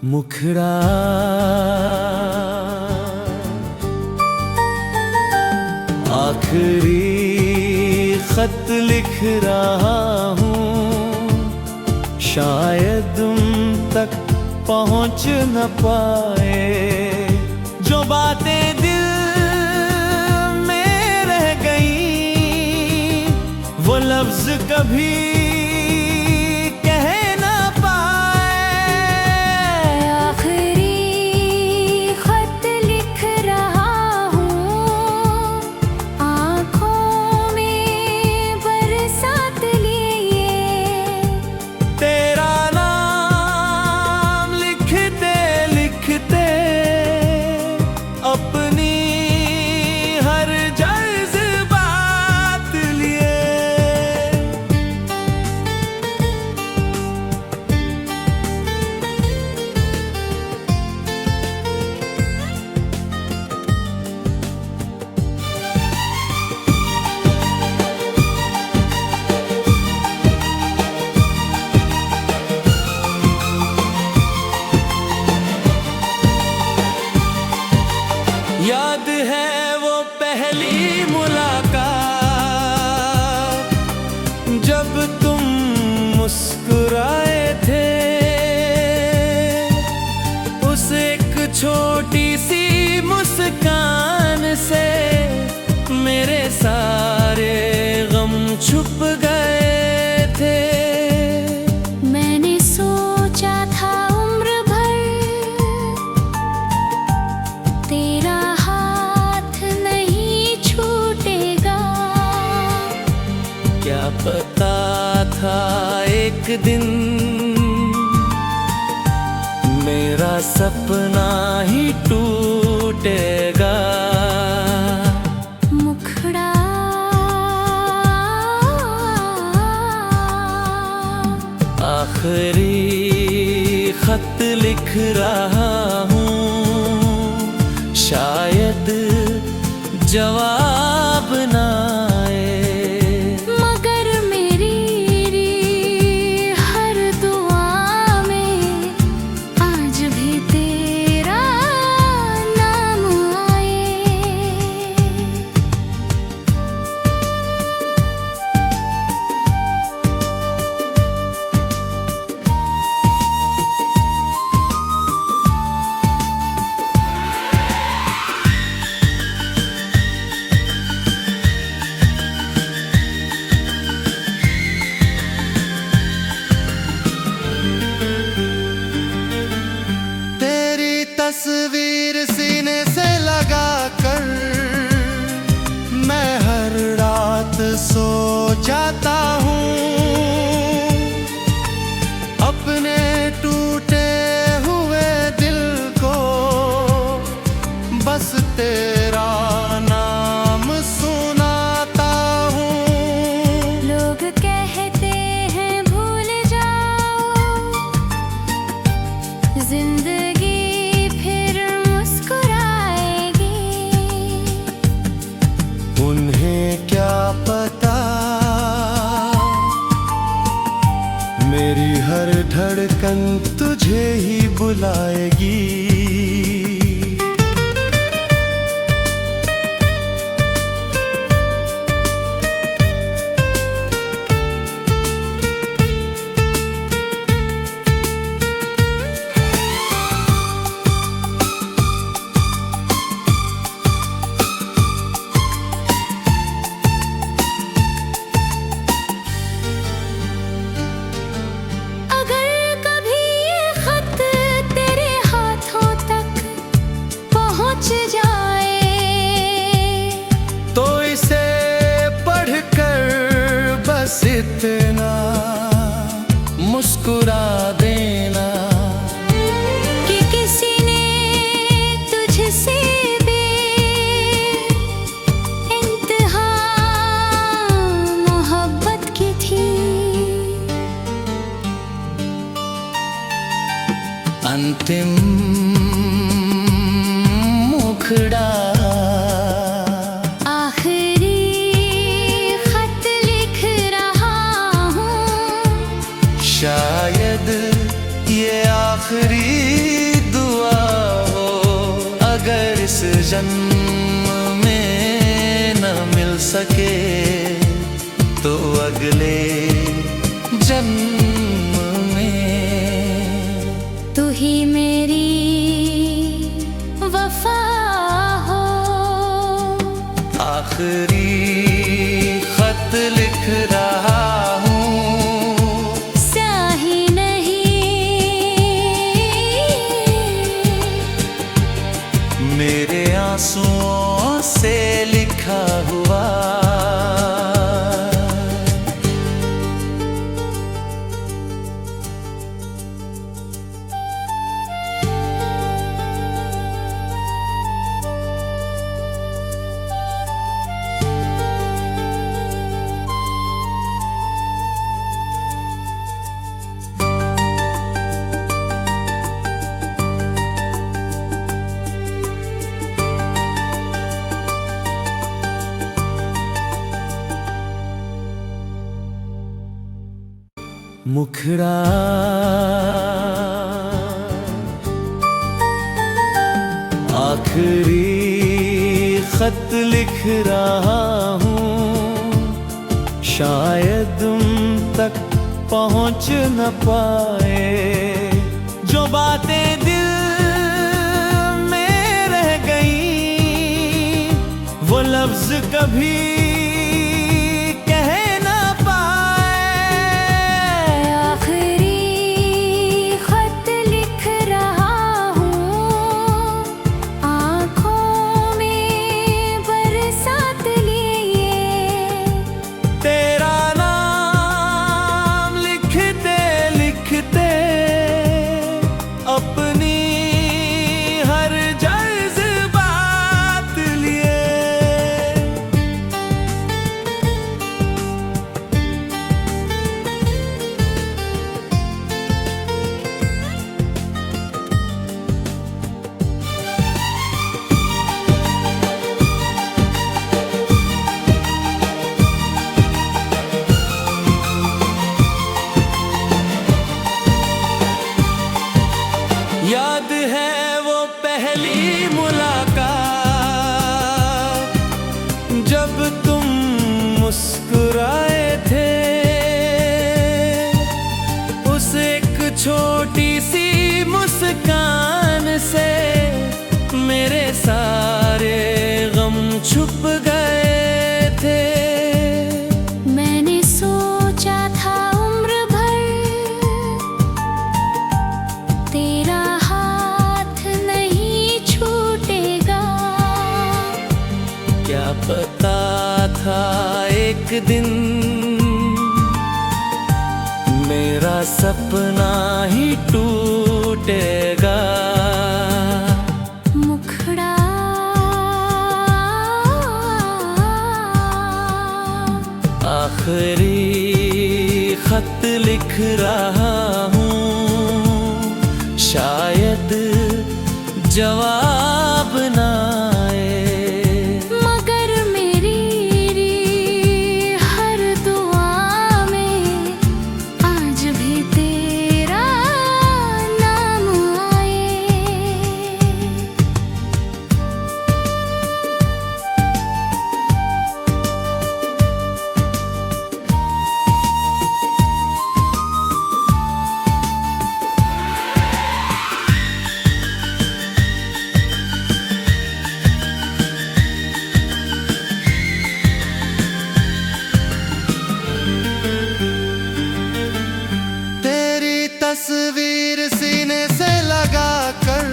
मुखड़ा आखिरी खत लिख रहा हूँ, शायद तुम तक पहुँच न पाए। जो बातें दिल में रह गई वो लफ्ज कभी याद है वो पहली मुलाकात, जब तुम मुस्कुराए थे। उस एक छोटी सी मुस्कान से मेरे सारे गम छुप गए थे। क्या पता था एक दिन मेरा सपना ही टूटेगा। मुखड़ा आखिरी खत लिख रहा हूँ, शायद जवाब ना तस्वीर सीने से लगा कर मैं हर रात सो जाता हूँ। अपने टूटे हुए दिल को बस तेरा नाम सुनाता हूँ। लोग कहते हैं भूल जाओ, जिंदगी उन्हें क्या पता मेरी हर धड़कन तुझे ही बुलाएगी। इतना मुस्कुरा देना कि किसी ने तुझसे इंतहा मोहब्बत की थी। अंतिम मुखड़ा शायद ये आखिरी जन्म में न मिल सके तो अगले जन्म में तू ही मेरी वफा हो। आखिरी खत लिख रहा हूँ, स्याही नहीं मेरे आंसुओं से लिखा हुआ। मुखड़ा आखिरी खत लिख रहा हूँ, शायद तुम तक पहुँच न पाए। जो बातें दिल में रह गई वो लफ्ज कभी याद है वो पहली मुलाकात जब तुम मुस्कुराए थे। उस एक छोटी सी मुस्कान से मेरे सारे गम छुप गए थे। मैंने सोचा था उम्र भर तेरा क्या पता था एक दिन मेरा सपना ही टूटेगा। मुखड़ा आखिरी खत लिख रहा हूँ, शायद जवाब ना तस्वीर सीने से लगा कर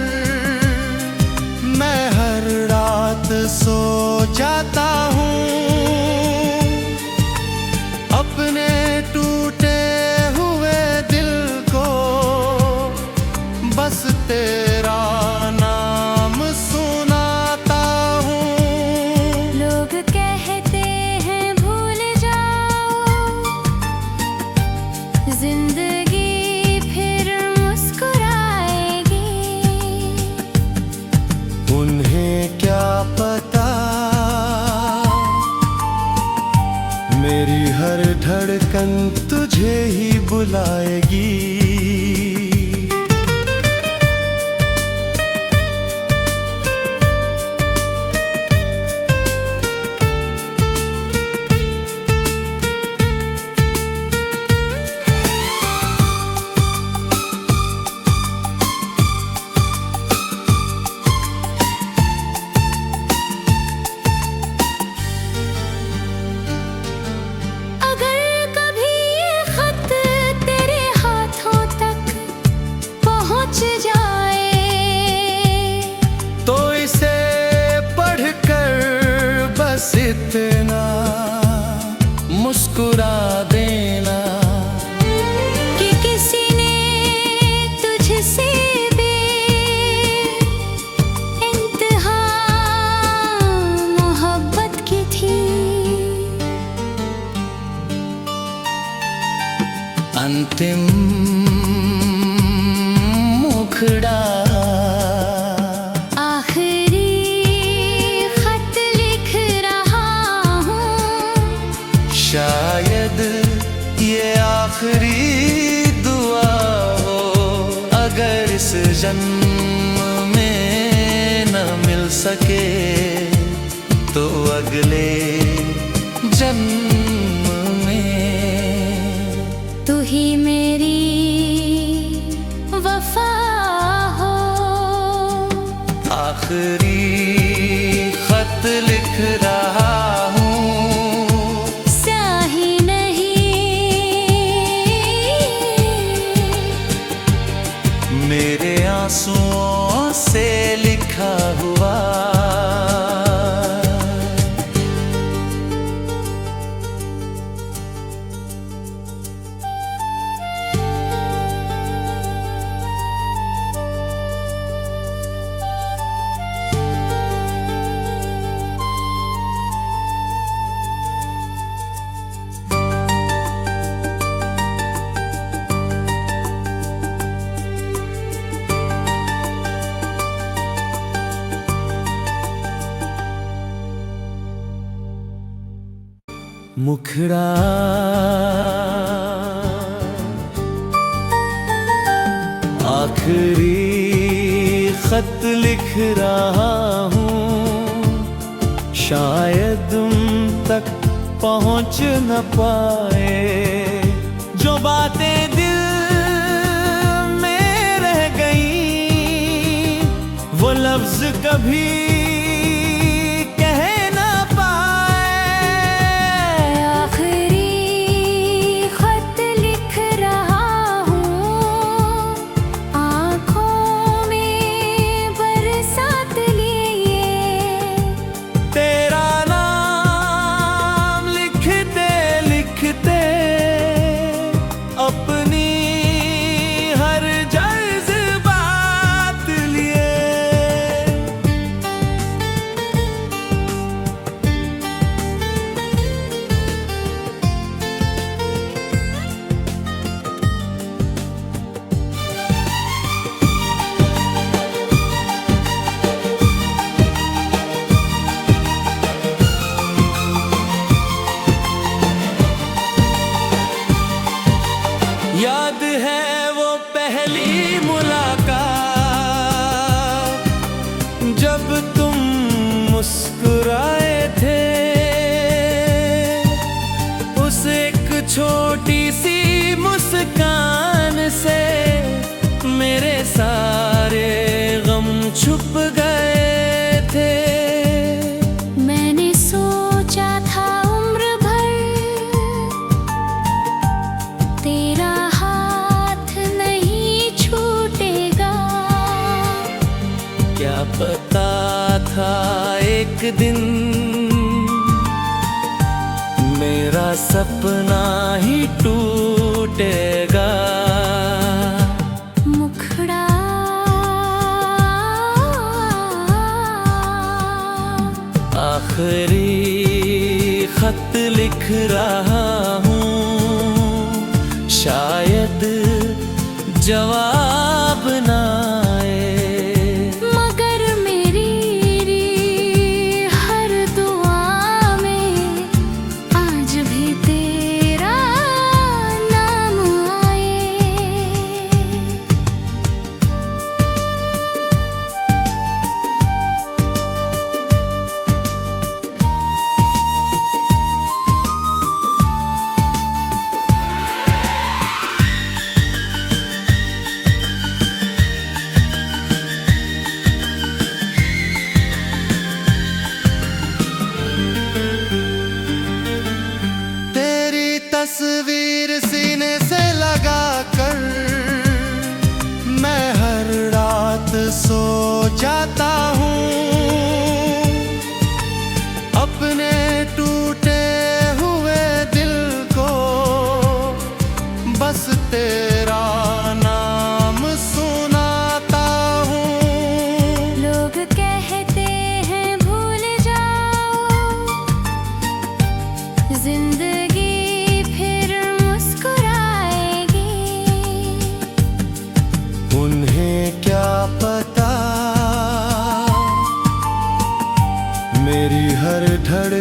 मैं हर रात सो जाता हूँ। अपने टूटे हुए दिल को बस तेरा नाम सुनाता हूँ। लोग कहते हैं भूल जाओ जिंदगी उन्हें क्या पता मेरी हर धड़कन तुझे ही बुलाएगी। अंतिम मुखड़ा, आखिरी खत लिख रहा हूँ। शायद ये आखिरी दुआ हो, अगर इस जन्म में न मिल सके तो अगले जन्म में तू ही मेरी वफा हो। आखिरी खत लिख रहा हूँ, स्याही नहीं मेरे आंसुओं से लिखा हुआ। मुखड़ा आखिरी खत लिख रहा हूँ, शायद तुम तक पहुँच न पाए। जो बातें दिल में रह गई वो लफ्ज कभी याद है वो पहली मुलाकात, जब तुम मुस्कुराए थे। उस एक छोटी सी मुस्कान से मेरे सारे गम छुप गए थे। मैंने सोचा था उम्र भर तेरा क्या पता था एक दिन मेरा सपना ही टूटेगा। मुखड़ा आखिरी खत लिख रहा हूँ, शायद जवाब ना तस्वीर सीने से लगा कर मैं हर रात सो जाता हूँ। अपने टूटे हुए दिल को बस तेरा नाम सुनाता हूँ। लोग कहते हैं भूल जाओ, जिंदगी फिर मुस्कुराएगी।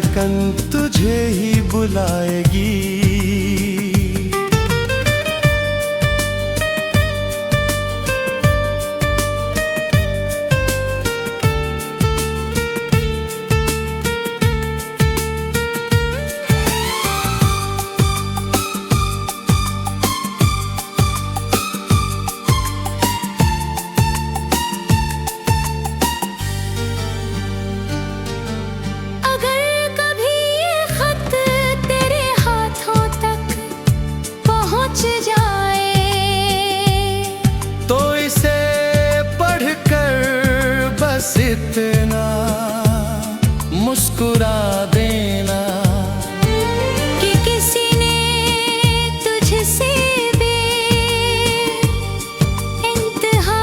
धड़कन तुझे ही बुलाएगी। बस इतना मुस्कुरा देना कि किसी ने तुझसे भी इंतहा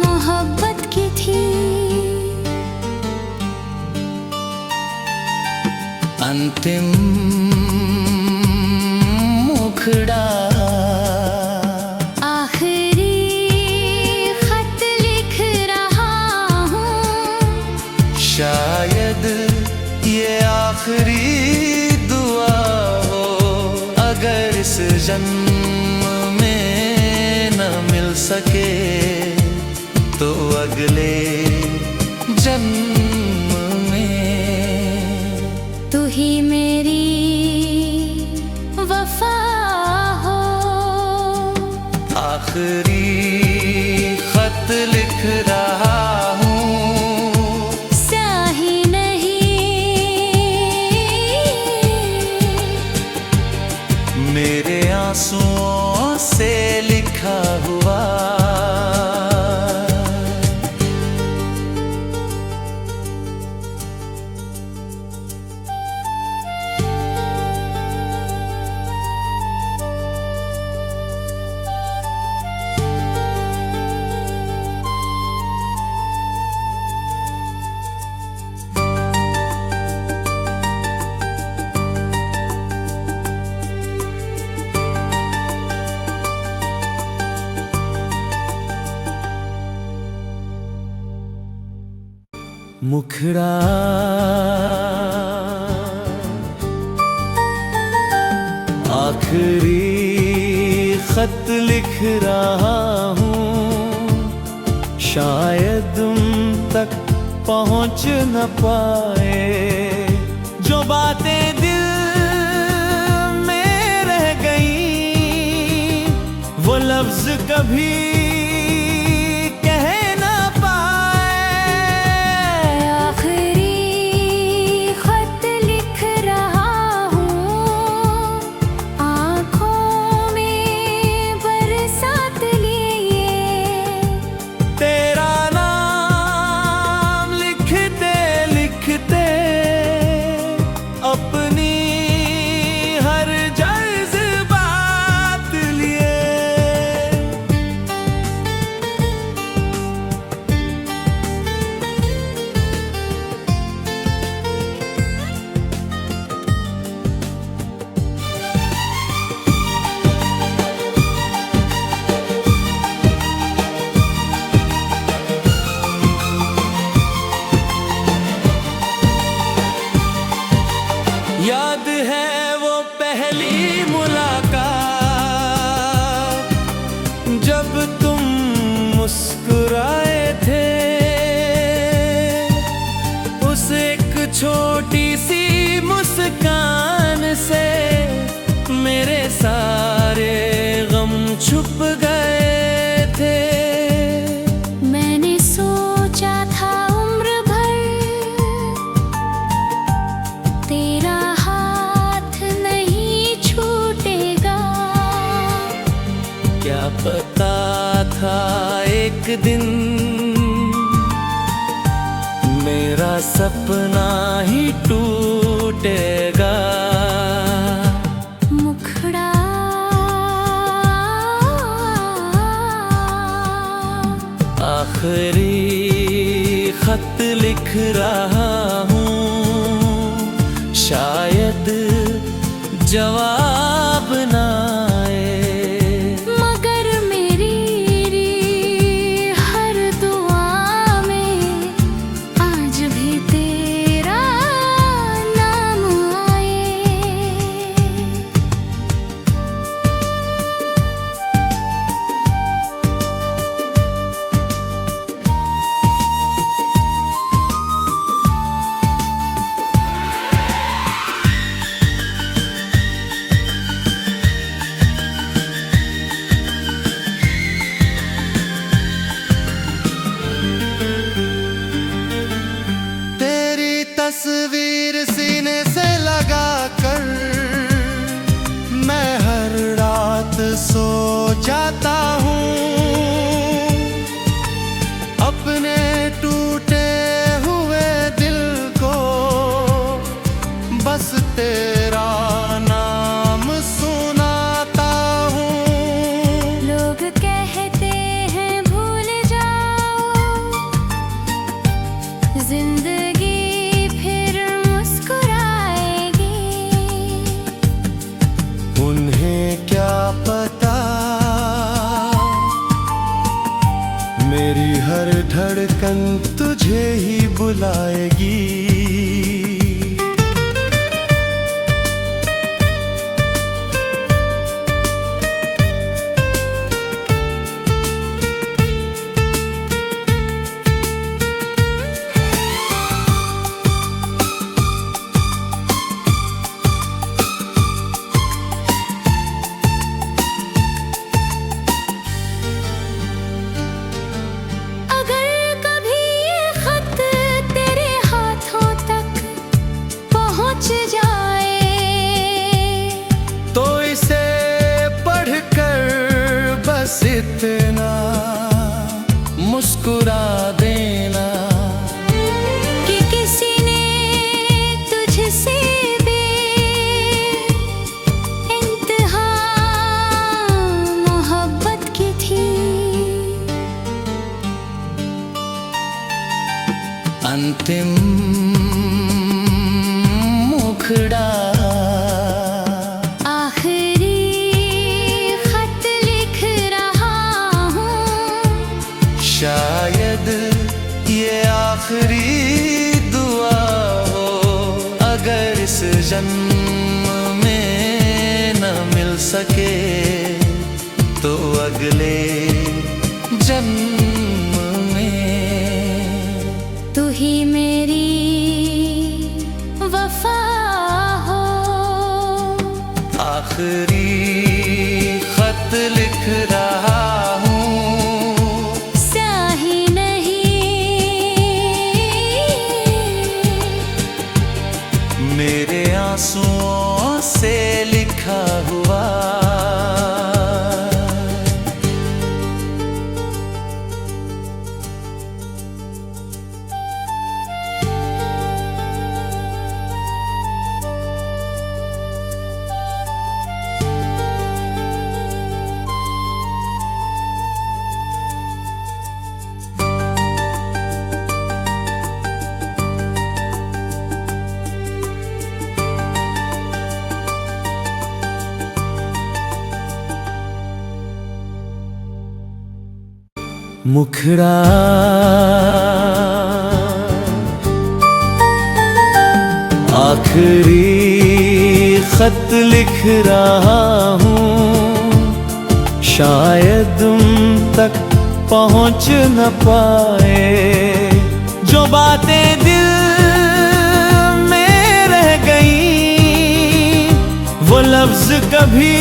मोहब्बत की थी। अंतिम मुखड़ा शायद ये आखिरी दुआ हो, अगर इस जन्म में न मिल सके तो अगले जन्म में तू ही मेरी वफा हो। आखिरी खत लिख रहा मेरे आंसुओं से लिखा हुआ। मुखड़ा आखिरी खत लिख रहा हूँ, शायद तुम तक पहुँच न पाए। जो बातें दिल में रह गई वो लफ्ज कभी याद है वो पहली मुलाकात जब तुम मुस्कुराए थे। उस एक छोटी सी मुस्कान से मेरे सारे गम छुप गए थे। मैंने सोचा था उम्र भर तेरा क्या पता था एक दिन मेरा सपना ही टूटेगा। मुखड़ा आखिरी खत लिख रहा हूँ, शायद जवाब ना तस्वीर सीने से लगा कर मैं हर रात सो जाता हूँ। अपने टूटे हुए दिल को बस तेरा नाम सुनाता हूँ। लोग कहते हैं भूल जाओ, जिंदगी फिर मुस्कुराएगी। उन्हें क्या पता मेरी हर धड़कन तुझे ही बुलाएगी। इतना मुस्कुरा देना कि किसी ने तुझसे भी इंतहा मोहब्बत की थी। अंतिम मुखड़ा शायद ये आखिरी दुआ हो। अगर इस जन्म में न मिल सके तो अगले जन्म में तू ही मेरी वफा हो। आखिरी खत लिख रहा हूँ, मेरे आंसुओं से लिखा हुआ। मुखड़ा आखिरी खत लिख रहा हूँ, शायद तुम तक पहुँच न पाए। जो बातें दिल में रह गई वो लफ्ज कभी